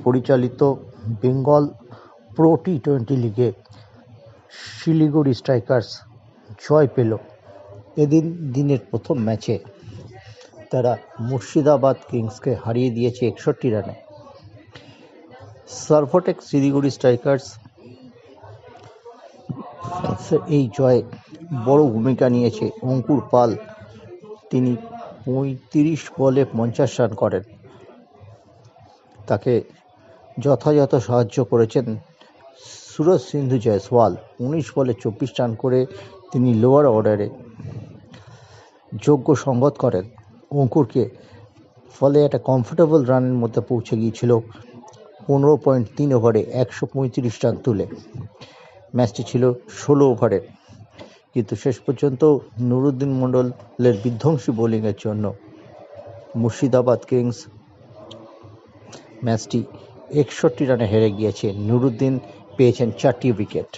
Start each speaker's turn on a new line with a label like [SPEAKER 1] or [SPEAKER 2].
[SPEAKER 1] পরিচালিত বেঙ্গল প্রো টি-20 লিগে শিলিগুড়ি স্ট্রাইকার্স জয় পেল। এদিন দিনের প্রথম ম্যাচে তারা মুর্শিদাবাদ কিংসকে হারিয়ে দিয়েছে 61 রানে। সার্ভোটেক শিলিগুড়ি স্ট্রাইকার্স এই জয়ে বড় ভূমিকা নিয়েছে অঙ্কুর পাল। তিনি 35 বলে 50 রান করেন। তাকে যথাযথ সাহায্য করেছেন সুরজ সিন্ধু জয়সওয়াল। 19 বলে 24 রান করে তিনি লোয়ার অর্ডারে যোগ্য সংগত করেন অঙ্কুরকে। ফলে একটা কমফোর্টেবল রানের মধ্যে পৌঁছে গিয়েছিল 15.3 ওভারে 135 রান তুলে। ম্যাচটি ছিল 16 ওভারের, কিন্তু শেষ পর্যন্ত নুরুদ্দিন মণ্ডলের বিধ্বংসী বোলিংয়ের জন্য মুর্শিদাবাদ কিংস ম্যাচটি 61 রানে হেরে গিয়েছে। নুরুদ্দিন পেয়েছেন 4টি উইকেট।